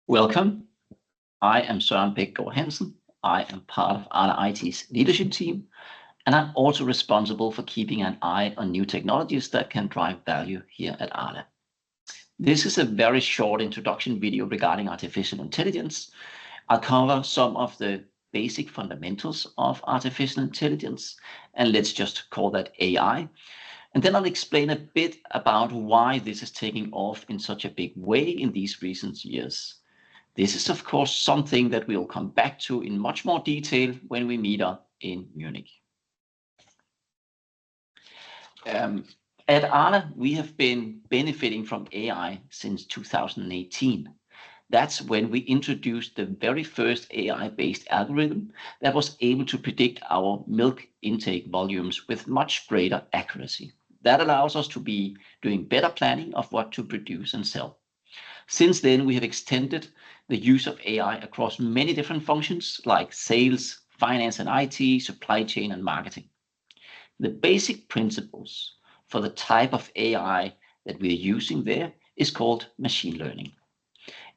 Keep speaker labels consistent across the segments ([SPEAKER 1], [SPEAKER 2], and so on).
[SPEAKER 1] Welcome. I am Søren Bækgaard Hansen. I am part of Arla IT's leadership team, and I'm also responsible for keeping an eye on new technologies that can drive value here at Arla. This is a very short introduction video regarding artificial intelligence. I'll cover some of the basic fundamentals of artificial intelligence, and let's just call that AI. And then I'll explain a bit about why this is taking off in such a big way in these recent years. This is, of course, something that we'll come back to in much more detail when we meet up in Munich. At Arla, we have been benefiting from AI since 2018. That's when we introduced the very first AI-based algorithm that was able to predict our milk intake volumes with much greater accuracy. That allows us to be doing better planning of what to produce and sell. Since then, we have extended the use of AI across many different functions like sales, finance and IT, supply chain, and marketing. The basic principles for the type of AI that we are using there is called machine learning.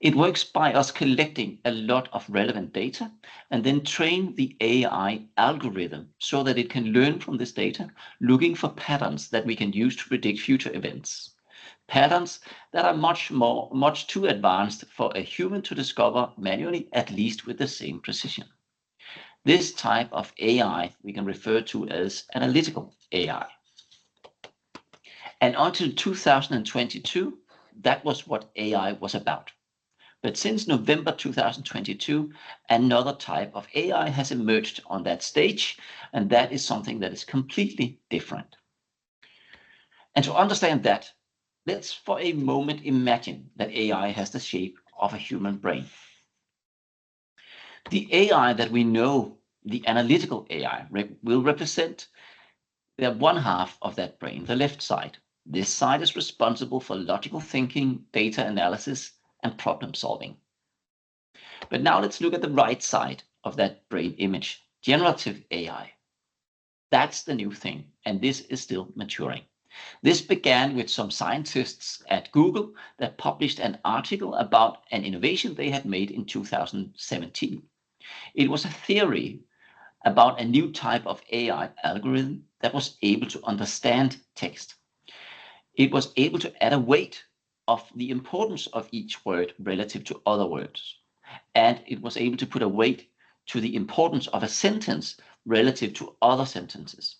[SPEAKER 1] It works by us collecting a lot of relevant data and then train the AI algorithm so that it can learn from this data, looking for patterns that we can use to predict future events. Patterns that are much too advanced for a human to discover manually, at least with the same precision. This type of AI we can refer to as analytical AI. And until 2022, that was what AI was about. But since November 2022, another type of AI has emerged on that stage, and that is something that is completely different. And to understand that, let's for a moment imagine that AI has the shape of a human brain. The AI that we know, the analytical AI, will represent the one half of that brain, the left side. This side is responsible for logical thinking, data analysis, and problem solving. But now let's look at the right side of that brain image, generative AI. That's the new thing, and this is still maturing. This began with some scientists at Google that published an article about an innovation they had made in 2017. It was a theory about a new type of AI algorithm that was able to understand text. It was able to add a weight of the importance of each word relative to other words. And it was able to put a weight to the importance of a sentence relative to other sentences.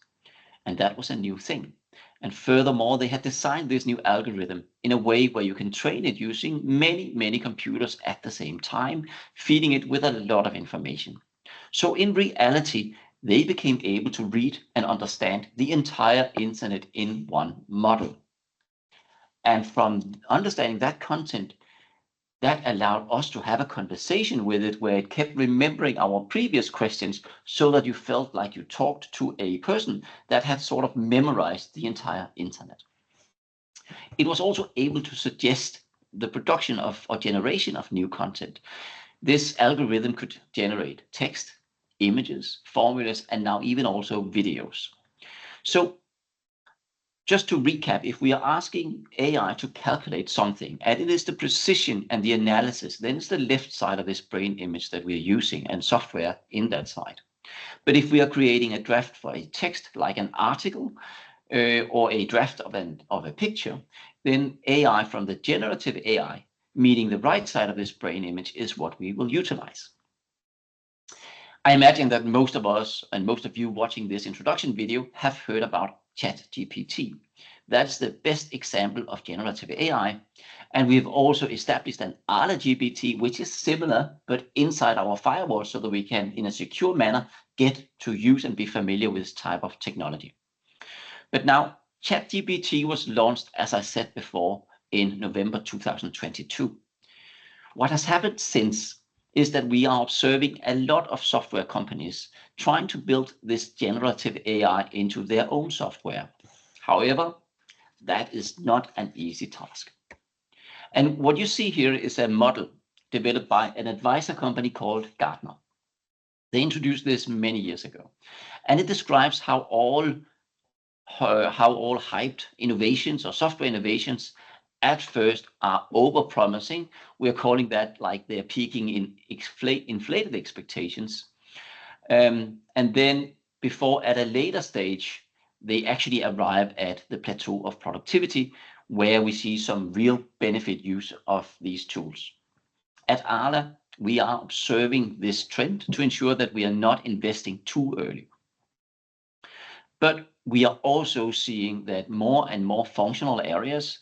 [SPEAKER 1] And that was a new thing. And furthermore, they had designed this new algorithm in a way where you can train it using many computers at the same time, feeding it with a lot of information. So in reality, they became able to read and understand the entire internet in one model. And from understanding that content, that allowed us to have a conversation with it where it kept remembering our previous questions so that you felt like you talked to a person that had sort of memorized the entire internet. It was also able to suggest the production of or generation of new content. This algorithm could generate text, images, formulas, and now even also videos. So just to recap, if we are asking AI to calculate something, and it is the precision and the analysis, then it's the left side of this brain image that we are using and software in that side. But if we are creating a draft for a text like an article or a draft of a picture, then AI from the generative AI, meaning the right side of this brain image, is what we will utilize. I imagine that most of us and most of you watching this introduction video have heard about ChatGPT. That's the best example of generative AI. And we've also established an Arla GPT, which is similar, but inside our firewall so that we can, in a secure manner, get to use and be familiar with this type of technology. But now, ChatGPT was launched, as I said before, in November 2022. What has happened since is that we are observing a lot of software companies trying to build this generative AI into their own software. However, that is not an easy task. And what you see here is a model developed by an advisor company called Gartner. They introduced this many years ago, and it describes how all hyped innovations or software innovations at first are over-promising. We're calling that like they're peaking in inflated expectations. And then before at a later stage, they actually arrive at the plateau of productivity where we see some real benefit use of these tools. At Arla, we are observing this trend to ensure that we are not investing too early. But we are also seeing that more and more functional areas,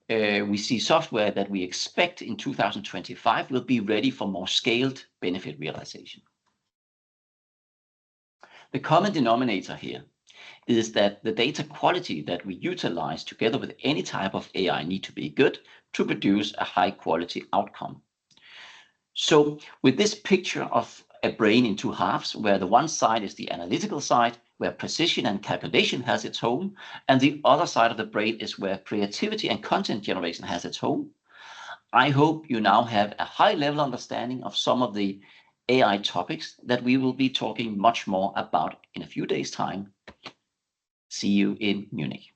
[SPEAKER 1] we see software that we expect in 2025 will be ready for more scaled benefit realization. The common denominator here is that the data quality that we utilize together with any type of AI need to be good to produce a high quality outcome. So with this picture of a brain in two halves, where the one side is the analytical side, where precision and calculation has its home, and the other side of the brain is where creativity and content generation has its home, I hope you now have a high level understanding of some of the AI topics that we will be talking much more about in a few days' time. See you in Munich.